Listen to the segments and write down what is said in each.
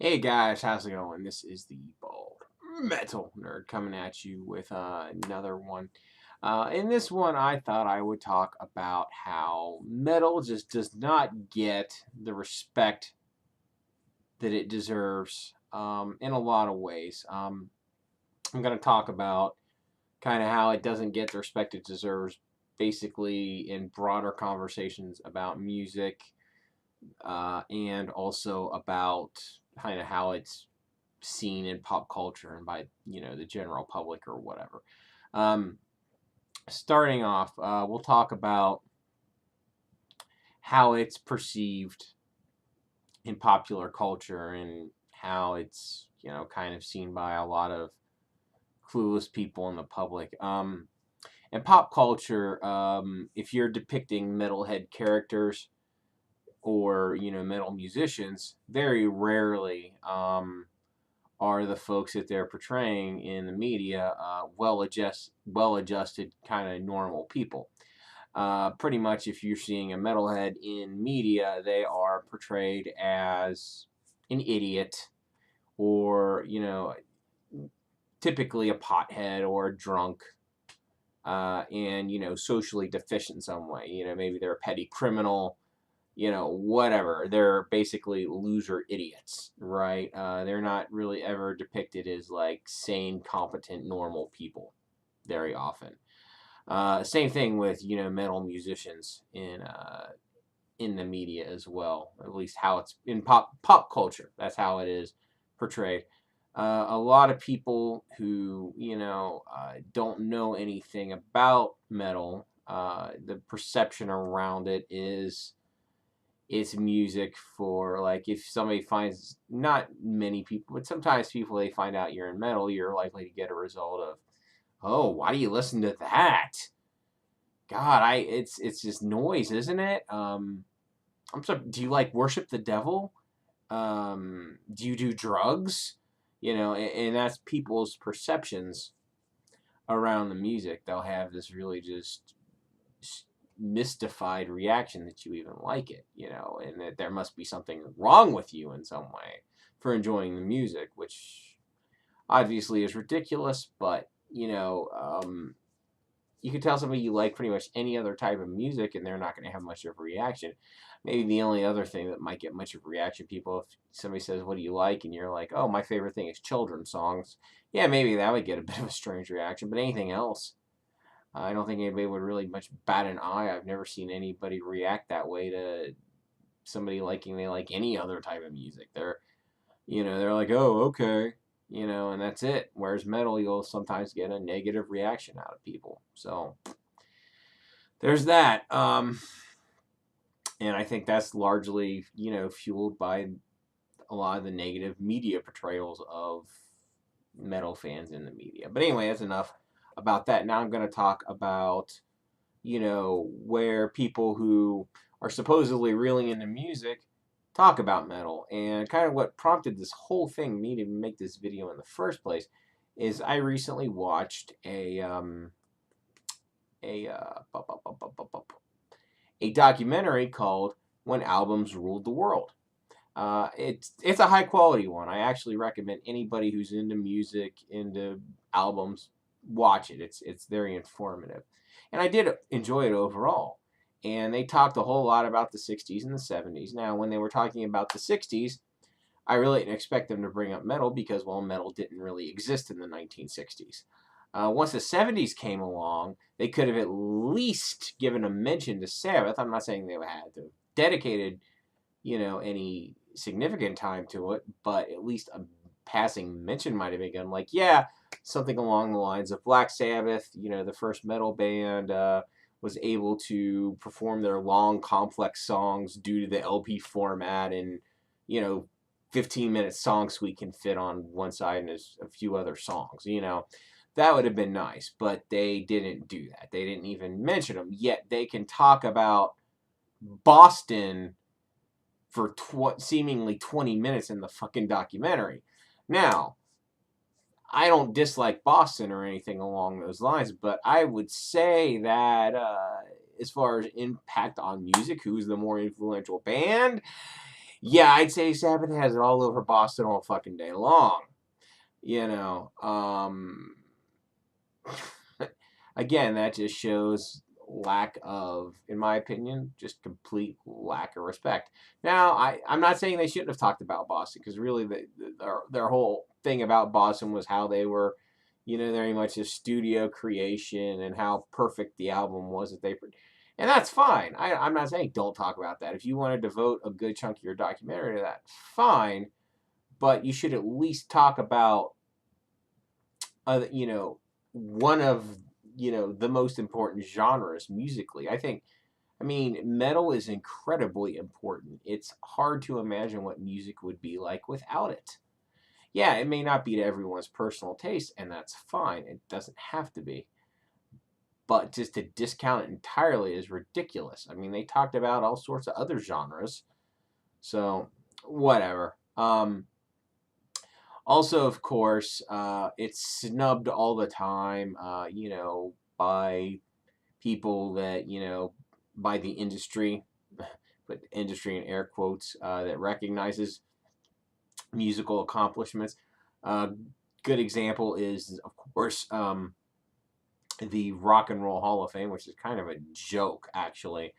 Hey guys, how's it going? This is the Bald Metal Nerd coming at you with another one. In this one, I thought I would talk about how metal just does not get the respect that it deserves in a lot of ways. I'm going to talk about kind of how it doesn't get the respect it deserves, basically, in broader conversations about music and also about kind of how it's seen in pop culture and by the general public or whatever. Um, Starting off, we'll talk about how it's perceived in popular culture and how it's kind of seen by a lot of clueless people in the public. In pop culture, if you're depicting metalhead characters or metal musicians, very rarely are the folks that they're portraying in the media well adjusted kind of normal people. Pretty much, if you're seeing a metalhead in media, they are portrayed as an idiot or typically a pothead or a drunk. And socially deficient in some way. Maybe they're a petty criminal, whatever. They're basically loser idiots, right? They're not really ever depicted as like sane, competent, normal people very often. Same thing with metal musicians in the media as well. At least how it's in pop culture. That's how it is portrayed. A lot of people who don't know anything about metal, the perception around it is it's music for, like, if somebody finds, not many people, but sometimes people, they find out you're in metal, you're likely to get a result of, oh, why do you listen to that? God, it's just noise, isn't it? I'm sorry, do you like worship the devil? Do you do drugs? And that's people's perceptions around the music. They'll have this really just mystified reaction that you even like it, and that there must be something wrong with you in some way for enjoying the music, which obviously is ridiculous, but you can tell somebody you like pretty much any other type of music and they're not going to have much of a reaction. Maybe the only other thing that might get much of a reaction, people, if somebody says, what do you like? And you're like, oh, my favorite thing is children's songs. Yeah, maybe that would get a bit of a strange reaction, but anything else, I don't think anybody would really much bat an eye. I've never seen anybody react that way to somebody liking they like any other type of music. They're like, oh, okay, and that's it. Whereas metal, you'll sometimes get a negative reaction out of people. So there's that. And I think that's largely, fueled by a lot of the negative media portrayals of metal fans in the media. But anyway, that's enough about that. Now I'm going to talk about, where people who are supposedly really into music talk about metal. And kind of what prompted this whole thing, me to make this video in the first place, is I recently watched a a documentary called "When Albums Ruled the World." It's a high quality one. I actually recommend anybody who's into music, into albums, watch it. It's very informative, and I did enjoy it overall. And they talked a whole lot about the '60s and the '70s. Now, when they were talking about the '60s, I really didn't expect them to bring up metal because, well, metal didn't really exist in the 1960s. Once the '70s came along, they could have at least given a mention to Sabbath. I'm not saying they had to have dedicated, any significant time to it, but at least a passing mention might have been done. Like, yeah, something along the lines of Black Sabbath, the first metal band, was able to perform their long, complex songs due to the LP format and, you know, 15-minute song suite can fit on one side and there's a few other songs, That would have been nice, but they didn't do that. They didn't even mention them, yet they can talk about Boston for seemingly 20 minutes in the fucking documentary. Now, I don't dislike Boston or anything along those lines, but I would say that as far as impact on music, who's the more influential band? Yeah, I'd say Sabbath has it all over Boston all fucking day long. You know, again, that just shows lack of, in my opinion, just complete lack of respect. Now, I'm not saying they shouldn't have talked about Boston, because really their whole thing about Boston was how they were, very much a studio creation and how perfect the album was that they. And that's fine. I'm not saying don't talk about that. If you want to devote a good chunk of your documentary to that, fine. But you should at least talk about, one of, the most important genres musically. I mean, metal is incredibly important. It's hard to imagine what music would be like without it. Yeah, it may not be to everyone's personal taste, and that's fine. It doesn't have to be. But just to discount it entirely is ridiculous. I mean, they talked about all sorts of other genres. So, whatever. Also, of course, it's snubbed all the time, by people that, by the industry, put industry in air quotes, that recognizes musical accomplishments. Good example is, of course, the Rock and Roll Hall of Fame, which is kind of a joke, actually.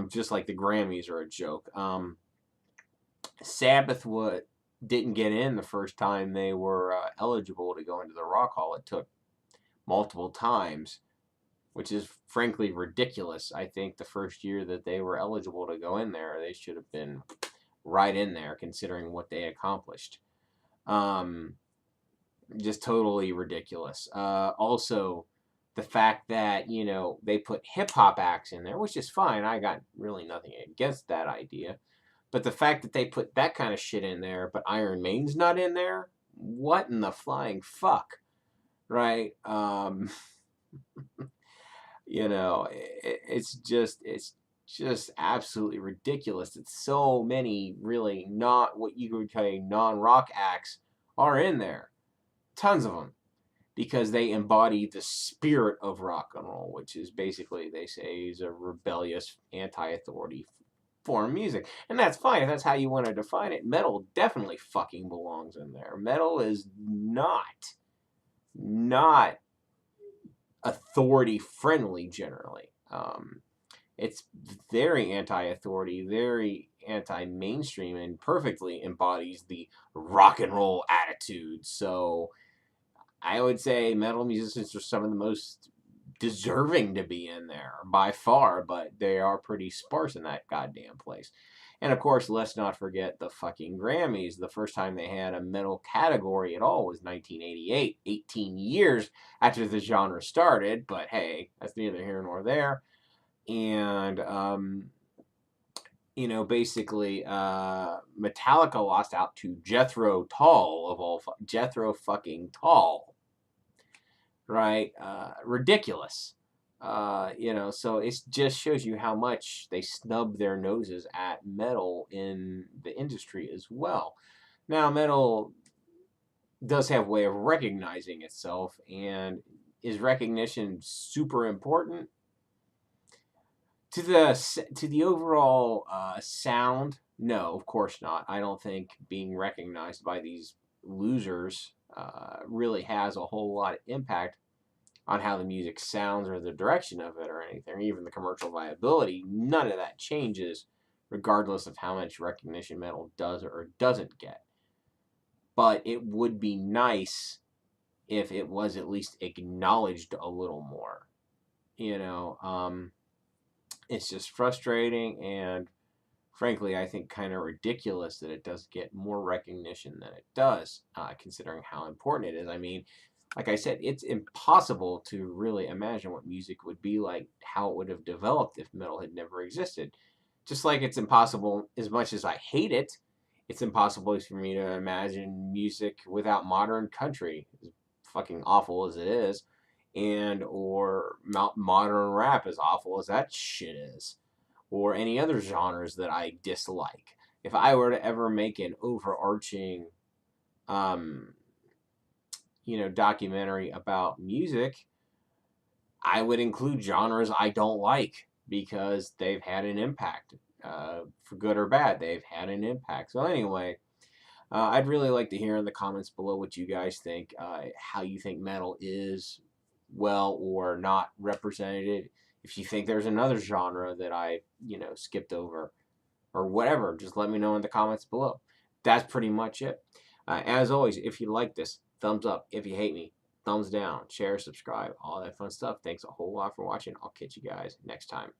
Just like the Grammys are a joke. Sabbath didn't get in the first time they were eligible to go into the Rock Hall. It took multiple times, which is frankly ridiculous. I think the first year that they were eligible to go in there, they should have been right in there, considering what they accomplished. Just totally ridiculous. Also, the fact that, they put hip hop acts in there, which is fine. I got really nothing against that idea. But the fact that they put that kind of shit in there, but Iron Maiden's not in there, what in the flying fuck, right? It's just absolutely ridiculous that so many really not what you would call non-rock acts are in there. Tons of them, because they embody the spirit of rock and roll, which is basically, they say, is a rebellious, anti-authority form of music. And that's fine if that's how you want to define it. Metal definitely fucking belongs in there. Metal is not authority friendly generally. It's very anti-authority, very anti-mainstream, and perfectly embodies the rock and roll attitude. So I would say metal musicians are some of the most deserving to be in there by far, but they are pretty sparse in that goddamn place. And of course, let's not forget the fucking Grammys. The first time they had a metal category at all was 1988, 18 years after the genre started, but hey, that's neither here nor there. And, basically, Metallica lost out to Jethro Tull, of all Jethro fucking Tull, right? Ridiculous. So it just shows you how much they snub their noses at metal in the industry as well. Now, metal does have a way of recognizing itself, and is recognition super important to the overall sound? No, of course not. I don't think being recognized by these losers really has a whole lot of impact on how the music sounds or the direction of it or anything, or even the commercial viability. None of that changes regardless of how much recognition metal does or doesn't get. But it would be nice if it was at least acknowledged a little more. It's just frustrating, and frankly, I think kind of ridiculous that it does get more recognition than it does, considering how important it is. I mean, like I said, it's impossible to really imagine what music would be like, how it would have developed if metal had never existed. Just like it's impossible, as much as I hate it, it's impossible for me to imagine music without modern country, as fucking awful as it is, and or modern rap, as awful as that shit is, or any other genres that I dislike. If I were to ever make an overarching documentary about music, I would include genres I don't like because they've had an impact. for good or bad. They've had an impact. So anyway, I'd really like to hear in the comments below what you guys think, how you think metal is well or not represented. If you think there's another genre that I, skipped over or whatever, just let me know in the comments below. That's pretty much it. As always, if you like this, thumbs up. If you hate me, thumbs down. Share, subscribe, all that fun stuff. Thanks a whole lot for watching. I'll catch you guys next time.